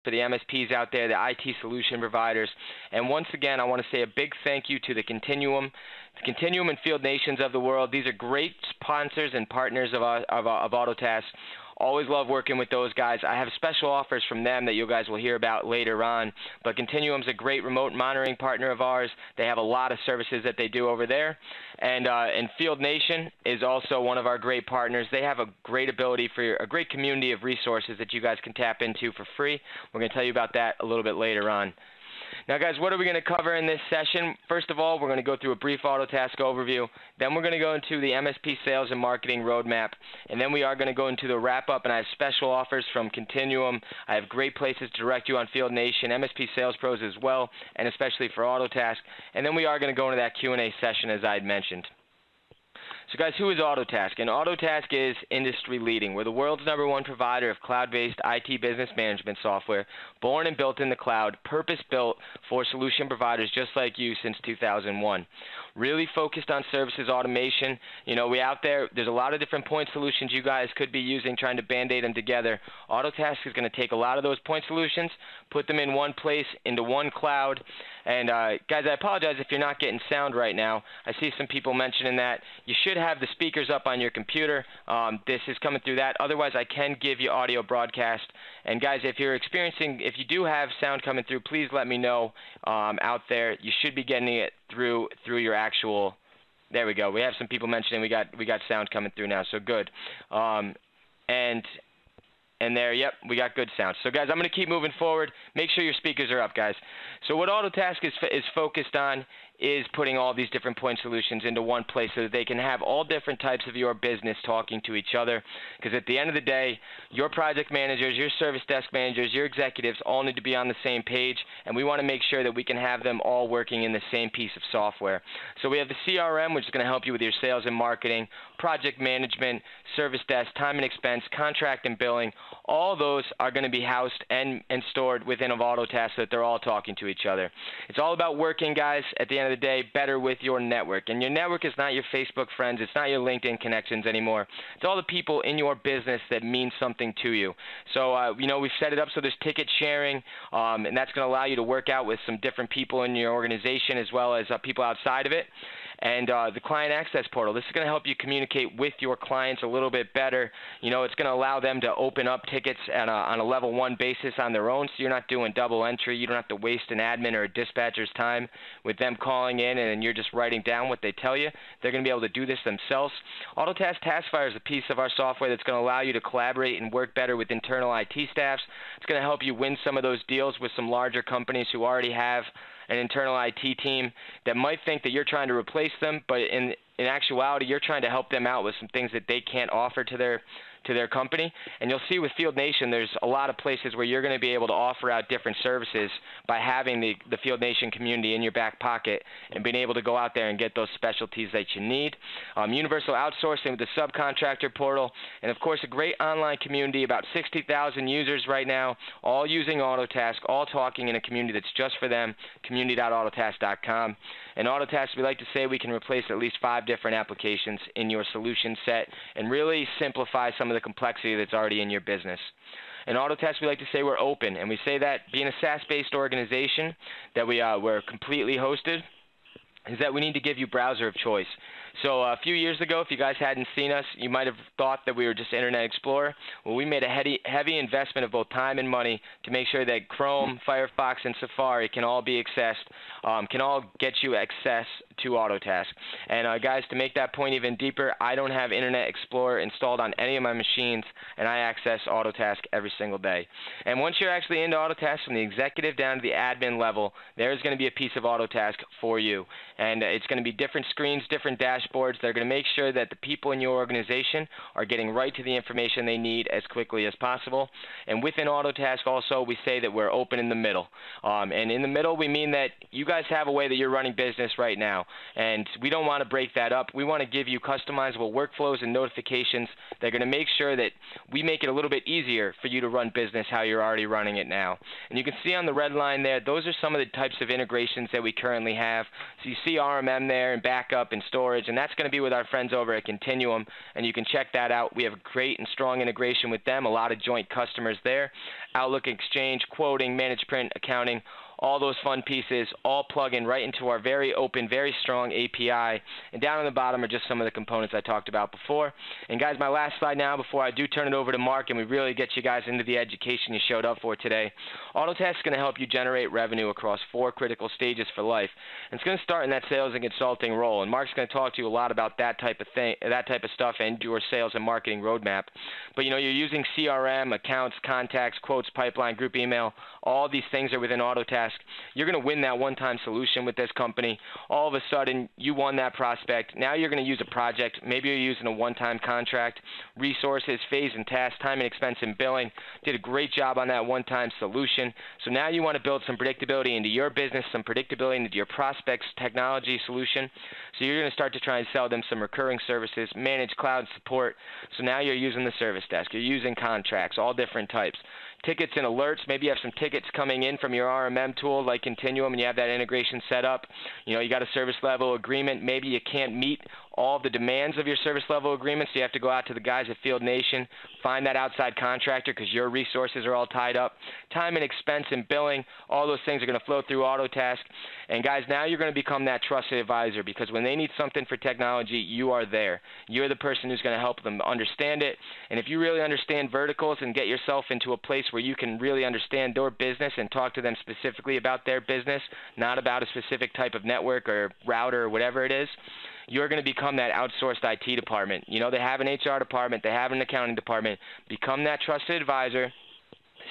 for the MSPs out there, the IT solution providers. And once again, I want to say a big thank you to the Continuum and Field Nations of the world. These are great sponsors and partners of Autotask. Always love working with those guys. I have special offers from them that you guys will hear about later on. But Continuum's a great remote monitoring partner of ours. They have a lot of services that they do over there. And Field Nation is also one of our great partners. They have a great ability for a great community of resources that you guys can tap into for free. We're going to tell you about that a little bit later on. Now, guys, what are we going to cover in this session? First of all, we're going to go through a brief Autotask overview. Then we're going to go into the MSP Sales and Marketing Roadmap. And then we are going to go into the wrap-up, and I have special offers from Continuum. I have great places to direct you on Field Nation, MSP Sales Pros as well, and especially for Autotask. And then we are going to go into that Q&A session, as I had mentioned. So, guys, who is Autotask? And Autotask is industry-leading. We're the world's #1 provider of cloud-based IT business management software, born and built in the cloud, purpose-built for solution providers just like you since 2001. Really focused on services automation. You know, there's a lot of different point solutions you guys could be using, trying to band-aid them together. Autotask is going to take a lot of those point solutions, put them in one place, into one cloud. And, guys, I apologize if you're not getting sound right now. I see some people mentioning that. You should have the speakers up on your computer. This is coming through that. Otherwise, I can give you audio broadcast. And, guys, if you do have sound coming through, please let me know out there. You should be getting it through your actual. There we go. We have some people mentioning we got sound coming through now, so good. And there, yep, we got good sound. So, guys, I'm going to keep moving forward. Make sure your speakers are up, guys. So what Autotask is focused on is putting all these different point solutions into one place so that they can have all different types of your business talking to each other. Because at the end of the day, your project managers, your service desk managers, your executives all need to be on the same page, and we want to make sure that we can have them all working in the same piece of software. So we have the CRM, which is going to help you with your sales and marketing, project management, service desk, time and expense, contract and billing. All those are going to be housed and stored within Autotask so that they're all talking to each other. It's all about working, guys, at the end of the day, better with your network. And your network is not your Facebook friends. It's not your LinkedIn connections anymore. It's all the people in your business that mean something to you. So, you know, we've set it up so there's ticket sharing, and that's going to allow you to work out with some different people in your organization as well as people outside of it. And the Client Access Portal, this is going to help you communicate with your clients a little bit better. You know, it's going to allow them to open up tickets on a level 1 basis on their own, so you're not doing double entry. You don't have to waste an admin or a dispatcher's time with them calling in and you're just writing down what they tell you. They're going to be able to do this themselves. Autotask TaskFire is a piece of our software that's going to allow you to collaborate and work better with internal IT staffs. It's going to help you win some of those deals with some larger companies who already have an internal IT team that might think that you're trying to replace them, but in actuality, you're trying to help them out with some things that they can't offer to their company. And you'll see with Field Nation, there's a lot of places where you're going to be able to offer out different services by having the Field Nation community in your back pocket and being able to go out there and get those specialties that you need. Universal outsourcing with the subcontractor portal, and of course a great online community, about 60,000 users right now, all using Autotask, all talking in a community that's just for them, community.autotask.com. And Autotask, we like to say we can replace at least 5 different applications in your solution set and really simplify some of the complexity that's already in your business. In Autotask, we like to say we're open, and we say that being a SaaS-based organization that we're completely hosted is that we need to give you browser of choice. So a few years ago, if you guys hadn't seen us, you might have thought that we were just Internet Explorer. Well, we made a heavy investment of both time and money to make sure that Chrome, Firefox, and Safari can all be accessed, can all get you access to Autotask. And guys, to make that point even deeper, I don't have Internet Explorer installed on any of my machines, and I access Autotask every single day. And once you're actually into Autotask from the executive down to the admin level, there's going to be a piece of Autotask for you. And it's going to be different screens, different dashboards. They're going to make sure that the people in your organization are getting right to the information they need as quickly as possible. And within Autotask also, we say that we're open in the middle. And in the middle, we mean that you guys have a way that you're running business right now. And we don't want to break that up. We want to give you customizable workflows and notifications that are going to make sure that we make it a little bit easier for you to run business how you're already running it now. And you can see on the red line there, those are some of the types of integrations that we currently have. So you see RMM there and backup and storage and that's going to be with our friends over at Continuum, and you can check that out. We have great and strong integration with them, a lot of joint customers there. Outlook Exchange, quoting, managed print, accounting, all those fun pieces all plug in right into our very open, very strong API. And down on the bottom are just some of the components I talked about before. And guys, my last slide now before I do turn it over to Mark and we really get you guys into the education you showed up for today. Autotask is going to help you generate revenue across 4 critical stages for life. And it's going to start in that sales and consulting role. And Mark's going to talk to you a lot about that type of thing, that type of stuff, and your sales and marketing roadmap. But you're using CRM, accounts, contacts, quotes, pipeline, group email. All these things are within Autotask. You're going to win that one-time solution with this company. All of a sudden, you won that prospect. Now you're going to use a project. Maybe you're using a one-time contract, resources, phase and task, time and expense and billing. Did a great job on that one-time solution. So now you want to build some predictability into your business, some predictability into your prospect's technology solution. So you're going to start to try and sell them some recurring services, manage cloud support. So now you're using the service desk. You're using contracts, all different types. Tickets and alerts. Maybe you have some tickets coming in from your RMM tool like Continuum and you have that integration set up. You got a service level agreement. Maybe you can't meet all of the demands of your service level agreement, so you have to go out to the guys at Field Nation, find that outside contractor because your resources are all tied up. Time and expense and billing, all those things are going to flow through Autotask. And guys, now you're going to become that trusted advisor because when they need something for technology, you are there. You're the person who's going to help them understand it. And if you really understand verticals and get yourself into a place where you can really understand their business and talk to them specifically about their business, not about a specific type of network or router or whatever it is, you're going to become that outsourced IT department. They have an HR department. They have an accounting department. Become that trusted advisor.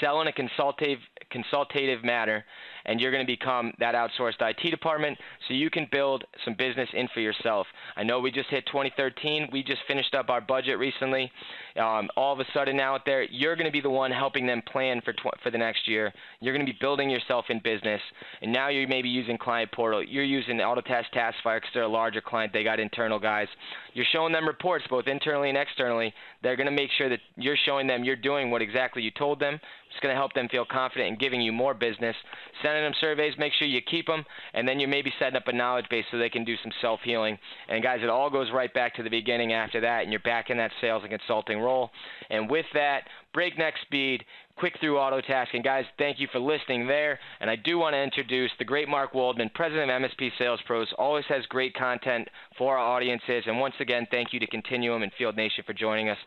Sell in a consultative manner, and you're going to become that outsourced IT department so you can build some business in for yourself. I know we just hit 2013. We just finished up our budget recently. All of a sudden now out there, you're going to be the one helping them plan for the next year. You're going to be building yourself in business, and now you may be using Client Portal. You're using Autotask Taskfire because they're a larger client. They got internal guys. You're showing them reports both internally and externally. They're going to make sure that you're showing them you're doing what exactly you told them. It's going to help them feel confident in giving you more business. Sending them surveys, make sure you keep them, and then you're maybe setting up a knowledge base so they can do some self-healing. And guys, it all goes right back to the beginning after that, and you're back in that sales and consulting role. And with that, breakneck speed, quick through Autotask. And guys, thank you for listening there. And I do want to introduce the great Mark Woldman, president of MSP Sales Pros, always has great content for our audiences. And once again, thank you to Continuum and Field Nation for joining us.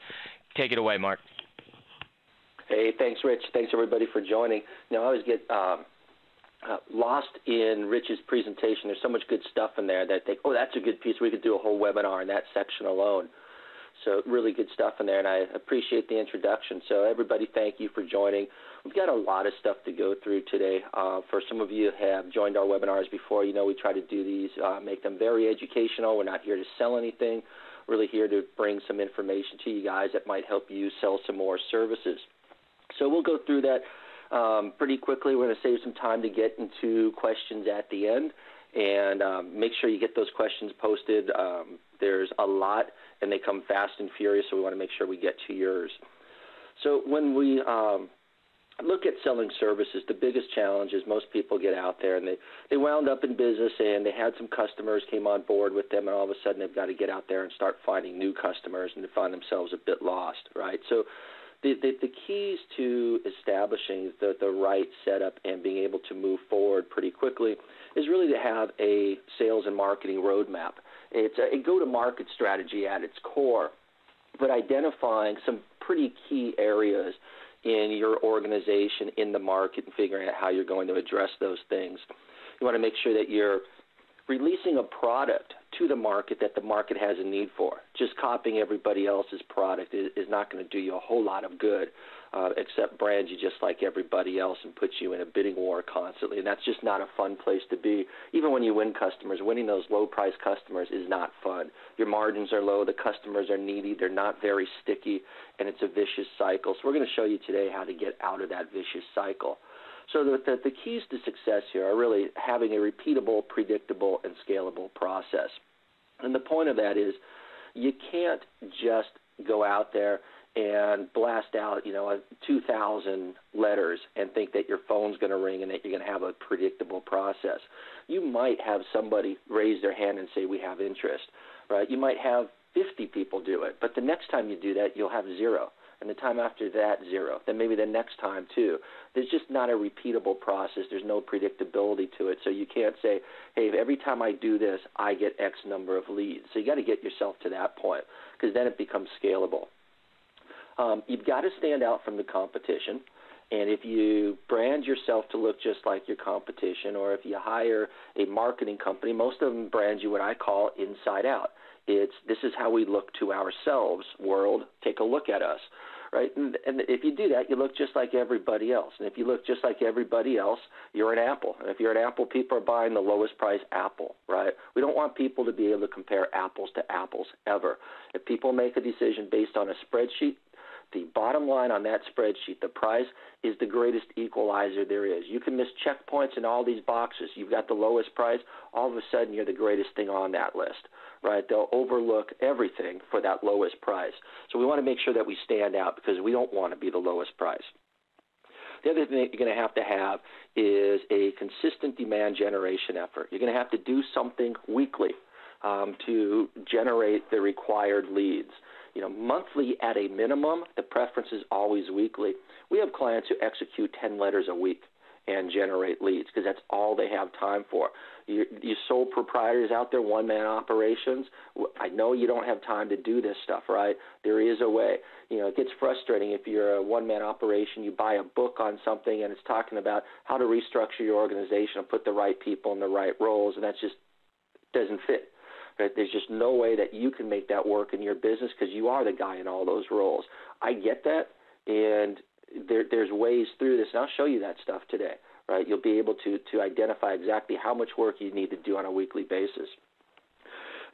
Take it away, Mark. Hey, thanks, Rich. Thanks, everybody, for joining. I always get lost in Rich's presentation. There's so much good stuff in there that I think, that's a good piece. We could do a whole webinar in that section alone. So really good stuff in there, and I appreciate the introduction. So everybody, thank you for joining. We've got a lot of stuff to go through today. For some of you who have joined our webinars before, we try to do these, make them very educational. We're not here to sell anything. We're really here to bring some information to you guys that might help you sell some more services. So we'll go through that pretty quickly. We're going to save some time to get into questions at the end, and make sure you get those questions posted. There's a lot, and they come fast and furious, so we want to make sure we get to yours. So when we look at selling services, the biggest challenge is most people get out there, and they wound up in business, and they had some customers, came on board with them, and all of a sudden they've got to get out there and start finding new customers, and they find themselves a bit lost, right? So the keys to establishing the right setup and being able to move forward pretty quickly is really to have a sales and marketing roadmap. It's a go-to-market strategy at its core, but identifying some pretty key areas in your organization, in the market, and figuring out how you're going to address those things. You want to make sure that you're releasing a product to the market that the market has a need for. Just copying everybody else's product is not going to do you a whole lot of good, except brand you just like everybody else and put you in a bidding war constantly. And that's just not a fun place to be. Even when you win customers, winning those low-priced customers is not fun. Your margins are low, the customers are needy, they're not very sticky, and it's a vicious cycle. So we're going to show you today how to get out of that vicious cycle. So the keys to success here are really having a repeatable, predictable, and scalable process. And the point of that is you can't just go out there and blast out, 2,000 letters and think that your phone's going to ring and that you're going to have a predictable process. You might have somebody raise their hand and say, we have interest, right? You might have 50 people do it, but the next time you do that, you'll have 0. And the time after that, 0. Then maybe the next time, 2. There's just not a repeatable process. There's no predictability to it. So you can't say, hey, every time I do this, I get X number of leads. So you got to get yourself to that point, because then it becomes scalable. You've got to stand out from the competition. And if you brand yourself to look just like your competition, or if you hire a marketing company, most of them brand you what I call inside out. This is how we look to ourselves, world, take a look at us, right? And if you do that, you look just like everybody else. And if you look just like everybody else, you're an Apple. And if you're an Apple, people are buying the lowest price Apple, right? We don't want people to be able to compare apples to apples ever. If people make a decision based on a spreadsheet, the bottom line on that spreadsheet, the price, is the greatest equalizer there is. You can miss checkpoints in all these boxes. You've got the lowest price. All of a sudden, you're the greatest thing on that list, right? They'll overlook everything for that lowest price. So we want to make sure that we stand out, because we don't want to be the lowest price. The other thing that you're going to have is a consistent demand generation effort. You're going to have to do something weekly to generate the required leads. Monthly at a minimum, the preference is always weekly. We have clients who execute 10 letters a week and generate leads, because that's all they have time for. You sole proprietors out there, one-man operations, I know you don't have time to do this stuff, right? There is a way. It gets frustrating if you're a one-man operation, you buy a book on something and it's talking about how to restructure your organization and put the right people in the right roles, and that just doesn't fit. Right? There's just no way that you can make that work in your business, because you are the guy in all those roles. I get that, and there's ways through this, and I'll show you that stuff today. Right? You'll be able to identify exactly how much work you need to do on a weekly basis.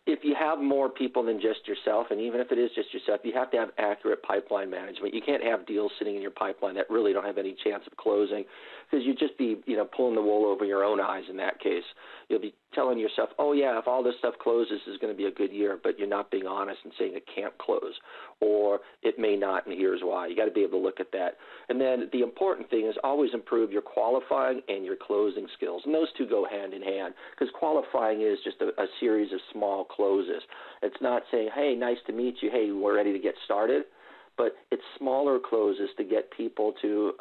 If you have more people than just yourself, and even if it is just yourself, you have to have accurate pipeline management. You can't have deals sitting in your pipeline that really don't have any chance of closing, because you'd just be pulling the wool over your own eyes in that case. You'll be telling yourself, oh, yeah, if all this stuff closes, this is going to be a good year, but you're not being honest and saying it can't close, or it may not, and here's why. You got to be able to look at that. And then the important thing is always improve your qualifying and your closing skills, and those two go hand in hand, because qualifying is just a series of small closes. It's not saying, hey, nice to meet you, hey, we're ready to get started. But it's smaller closes to get people to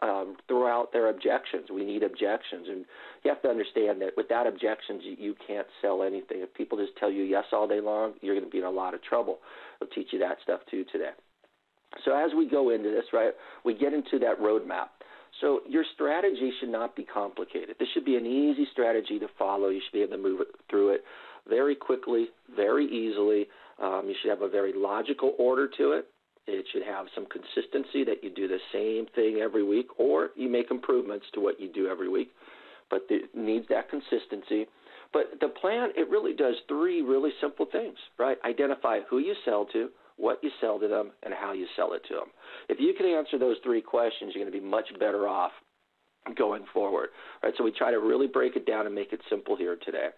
throw out their objections. We need objections. And you have to understand that without objections, you can't sell anything. If people just tell you yes all day long, you're going to be in a lot of trouble. We'll teach you that stuff too today. So as we go into this, right, we get into that roadmap. So your strategy should not be complicated. This should be an easy strategy to follow. You should be able to move through it very quickly, very easily. You should have a very logical order to it. It should have some consistency, that you do the same thing every week, or you make improvements to what you do every week. But it needs that consistency. But the plan, it really does 3 really simple things, right? Identify who you sell to, what you sell to them, and how you sell it to them. If you can answer those 3 questions, you're going to be much better off going forward. Right? So we try to really break it down and make it simple here today.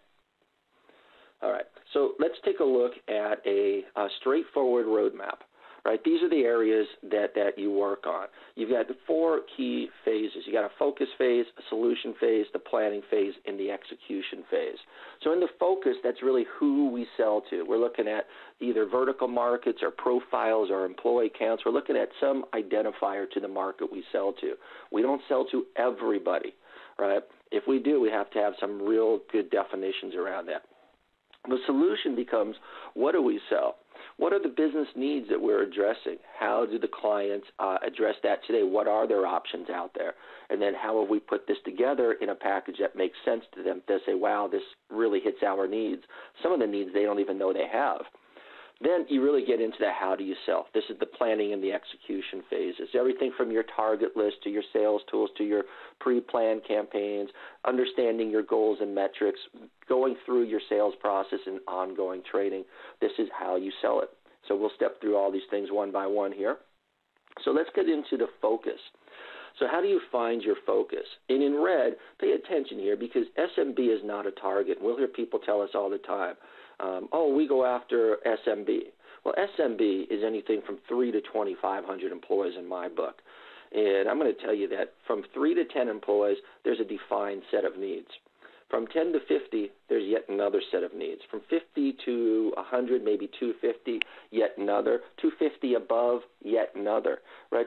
All right, so let's take a look at a straightforward roadmap. Right, these are the areas that you work on. You've got 4 key phases. You got a focus phase, a solution phase, the planning phase, and the execution phase. So in the focus, that's really who we sell to. We're looking at either vertical markets or profiles or employee counts. We're looking at some identifier to the market we sell to. We don't sell to everybody, right? If we do, we have to have some real good definitions around that. The solution becomes, what do we sell? What are the business needs that we're addressing? How do the clients address that today? What are their options out there? And then how have we put this together in a package that makes sense to them? They say, wow, this really hits our needs. Some of the needs they don't even know they have. Then you really get into the how do you sell. This is the planning and the execution phases. Everything from your target list to your sales tools to your pre-planned campaigns, understanding your goals and metrics, going through your sales process and ongoing training. This is how you sell it. So we'll step through all these things one by one here. So let's get into the focus. So how do you find your focus? And in red, pay attention here, because SMB is not a target. We'll hear people tell us all the time, oh, we go after SMB. Well, SMB is anything from 3 to 2,500 employees in my book. And I'm going to tell you that from 3 to 10 employees, there's a defined set of needs. From 10 to 50, there's yet another set of needs. From 50 to 100, maybe 250, yet another. 250 above, yet another. Right?